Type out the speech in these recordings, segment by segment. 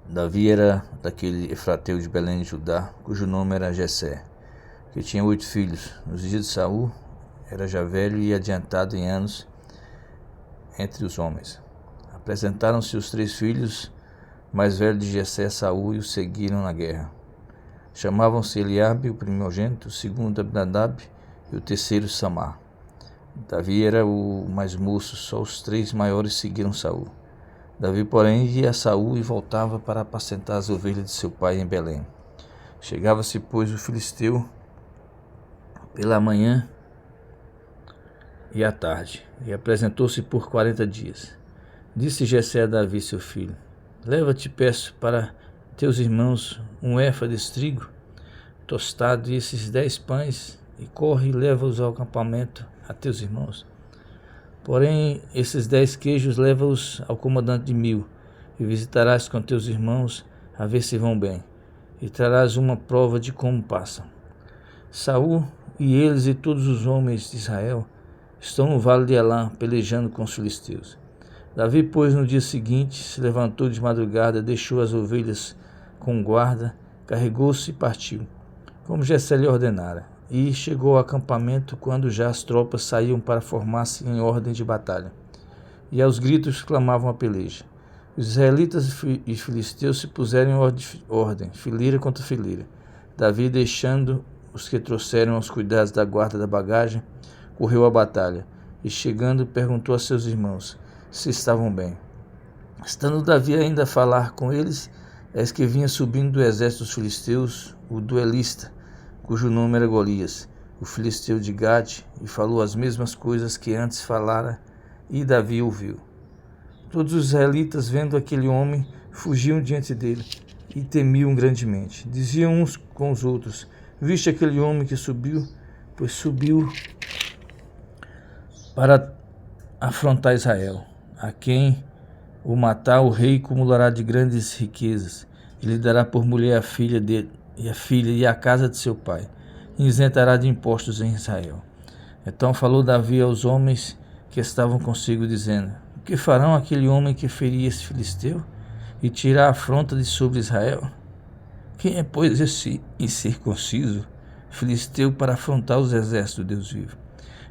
Davi era daquele efrateu de Belém de Judá, cujo nome era Jessé, que tinha 8 filhos. Nos dias de Saul, era já velho e adiantado em anos entre os homens. Apresentaram-se os 3 filhos mais velhos de Jessé a Saul e o seguiram na guerra. Chamavam-se Eliabe, o primogênito, o segundo Abinadab e o terceiro Samar. Davi era o mais moço, só os 3 maiores seguiram Saul. Davi, porém, ia a Saul e voltava para apacentar as ovelhas de seu pai em Belém. Chegava-se, pois, o filisteu pela manhã e à tarde, e apresentou-se por 40 dias. Disse Jessé a Davi, seu filho: Leva-te, peço, para teus irmãos um éfa de trigo tostado e esses 10 pães, e corre e leva-os ao acampamento a teus irmãos. Porém, esses 10 queijos leva-os ao comandante de 1000, e visitarás com teus irmãos a ver se vão bem, e trarás uma prova de como passam. Saul e eles e todos os homens de Israel estão no vale de Elá, pelejando com os filisteus. Davi, pois, no dia seguinte, se levantou de madrugada, deixou as ovelhas com guarda, carregou-se e partiu, como Jessé lhe ordenara. E chegou ao acampamento quando já as tropas saíam para formar-se em ordem de batalha. E aos gritos clamavam a peleja. Os israelitas e filisteus se puseram em ordem, fileira contra fileira. Davi, deixando os que trouxeram os cuidados da guarda da bagagem, correu à batalha, e chegando perguntou a seus irmãos se estavam bem. Estando Davi ainda a falar com eles, eis que vinha subindo do exército dos filisteus o duelista, cujo nome era Golias, o filisteu de Gade, e falou as mesmas coisas que antes falara, e Davi ouviu. Todos os israelitas, vendo aquele homem, fugiam diante dele, e temiam grandemente. Diziam uns com os outros: Viste aquele homem que subiu? Pois subiu para afrontar Israel. A quem o matar, o rei acumulará de grandes riquezas, e lhe dará por mulher a filha dele, e a filha e a casa de seu pai, e isentará de impostos em Israel. Então falou Davi aos homens que estavam consigo, dizendo: O que farão aquele homem que ferir esse filisteu e tirar a afronta de sobre Israel? Quem é, pois, esse incircunciso filisteu para afrontar os exércitos do Deus vivo?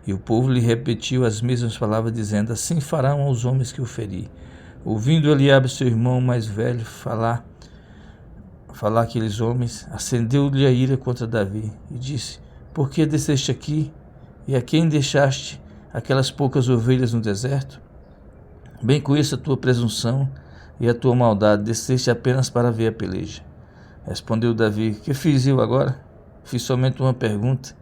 E o povo lhe repetiu as mesmas palavras, dizendo: Assim farão aos homens que o ferir. Ouvindo Eliabe, seu irmão mais velho, falar aqueles homens, acendeu-lhe a ira contra Davi, e disse: Por que desceste aqui, e a quem deixaste aquelas poucas ovelhas no deserto? Bem conheço a tua presunção e a tua maldade, desceste apenas para ver a peleja. Respondeu Davi: Que fiz eu agora? Fiz somente uma pergunta.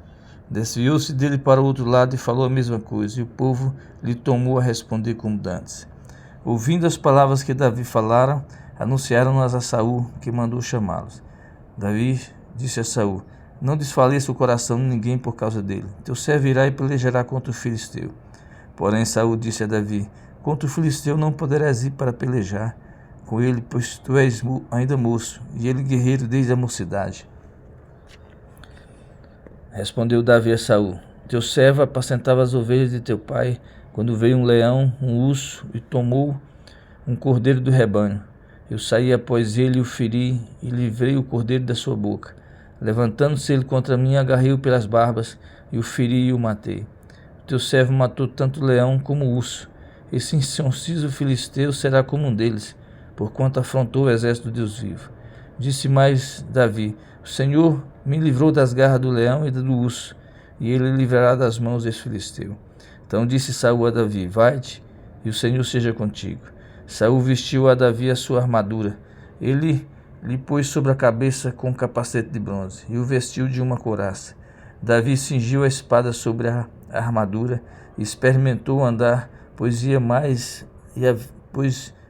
Desviou-se dele para o outro lado e falou a mesma coisa, e o povo lhe tomou a responder como dantes. Ouvindo as palavras que Davi falara, anunciaram-nas a Saul, que mandou chamá-los. Davi disse a Saul: Não desfaleça o coração de ninguém por causa dele. Teu servo irá e pelejará contra o filisteu. Porém Saul disse a Davi: Contra o filisteu não poderás ir para pelejar com ele, pois tu és ainda moço, e ele guerreiro desde a mocidade. Respondeu Davi a Saul: Teu servo apacentava as ovelhas de teu pai, quando veio um leão, um urso, e tomou um cordeiro do rebanho. Eu saí após ele e o feri, e livrei o cordeiro da sua boca. Levantando-se ele contra mim, agarrei-o pelas barbas, e o feri e o matei. O teu servo matou tanto o leão como o urso. Esse incircunciso filisteu será como um deles, porquanto afrontou o exército do Deus vivo. Disse mais Davi: O Senhor me livrou das garras do leão e do urso, e ele livrará das mãos desse filisteu. Então disse Saul a Davi: Vai-te, e o Senhor seja contigo. Saul vestiu a Davi a sua armadura. Ele lhe pôs sobre a cabeça com um capacete de bronze, e o vestiu de uma couraça. Davi cingiu a espada sobre a armadura, e experimentou andar, pois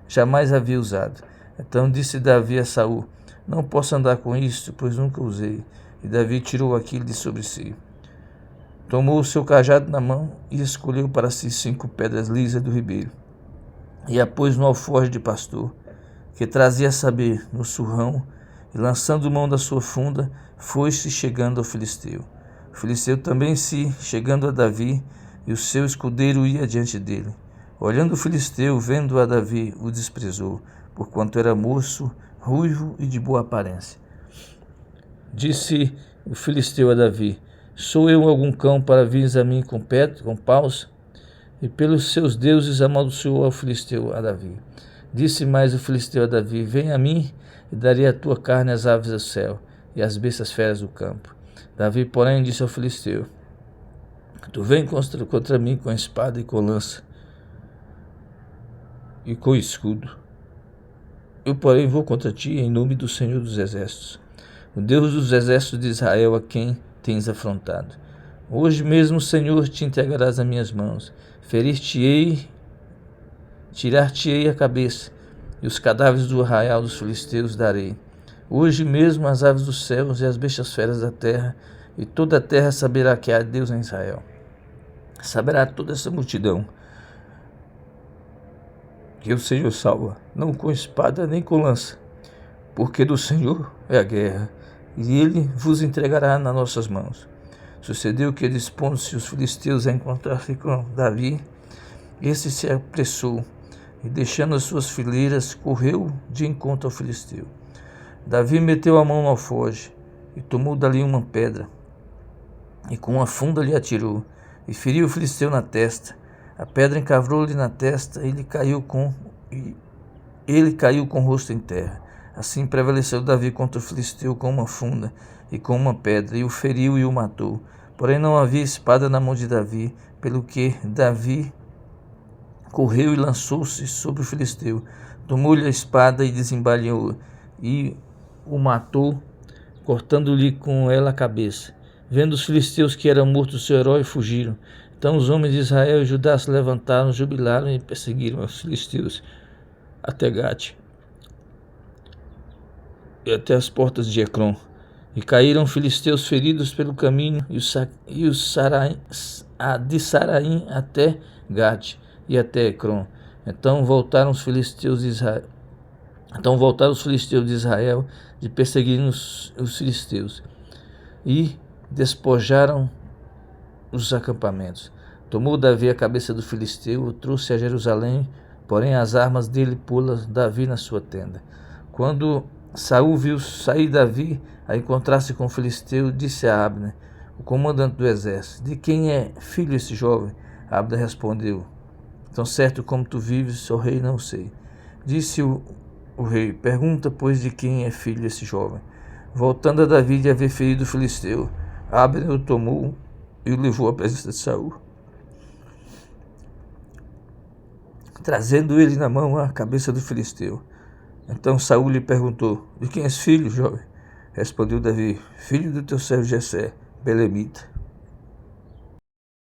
jamais havia usado. Então disse Davi a Saul: Não posso andar com isto, pois nunca usei. E Davi tirou aquilo de sobre si. Tomou o seu cajado na mão e escolheu para si 5 pedras lisas do ribeiro, e a pôs no alforje de pastor, que trazia a saber, no surrão, e lançando mão da sua funda, foi-se chegando ao filisteu. O filisteu também se chegando a Davi, e o seu escudeiro ia diante dele. Olhando o filisteu, vendo a Davi, o desprezou, porquanto era moço, ruivo e de boa aparência. Disse o filisteu a Davi: sou eu algum cão para vires a mim com paus? E pelos seus deuses amaldiçoou o filisteu a Davi. Disse mais o filisteu a Davi: vem a mim e darei a tua carne às aves do céu e às bestas feras do campo. Davi, porém, disse ao filisteu: tu vem contra mim com espada e com lança e com escudo. Eu, porém, vou contra ti em nome do Senhor dos Exércitos, o Deus dos exércitos de Israel, a quem tens afrontado. Hoje mesmo, Senhor, te entregarás nas minhas mãos. Ferir-te-ei, tirar-te-ei a cabeça, e os cadáveres do arraial dos filisteus darei. Hoje mesmo as aves dos céus e as bestas feras da terra, e toda a terra saberá que há Deus em Israel. Saberá toda essa multidão que o Senhor salva, não com espada nem com lança, porque do Senhor é a guerra, e ele vos entregará nas nossas mãos. Sucedeu que, dispondo-se os filisteus a encontrar-se com Davi, esse se apressou, e deixando as suas fileiras, correu de encontro ao filisteu. Davi meteu a mão no alforje, e tomou dali uma pedra, e com uma funda lhe atirou, e feriu o filisteu na testa. A pedra encavrou-lhe na testa, e ele caiu com o rosto em terra. Assim prevaleceu Davi contra o filisteu com uma funda e com uma pedra, e o feriu e o matou. Porém não havia espada na mão de Davi, pelo que Davi correu e lançou-se sobre o filisteu, tomou-lhe a espada e desembainhou e o matou, cortando-lhe com ela a cabeça. Vendo os filisteus que era morto o seu herói, fugiram. Então os homens de Israel e Judá se levantaram, jubilaram e perseguiram os filisteus até Gate e até as portas de Ecrom. E caíram filisteus feridos pelo caminho, de Saraim até Gate e até Ecrom. Então voltaram os filisteus de Israel de perseguirem os filisteus e despojaram os acampamentos. Tomou Davi a cabeça do filisteu, o trouxe a Jerusalém, porém as armas dele pô-las Davi na sua tenda. Quando Saul viu sair Davi a encontrar-se com o filisteu, disse a Abner, o comandante do exército: de quem é filho esse jovem? Abner respondeu: tão certo como tu vives, ó rei, não sei. Disse o rei: pergunta, pois, de quem é filho esse jovem. Voltando a Davi de haver ferido o filisteu, Abner o tomou e o levou à presença de Saul, trazendo ele na mão a cabeça do filisteu. Então Saul lhe perguntou: de quem és filho, jovem? Respondeu Davi: filho do teu servo Jessé, belemita.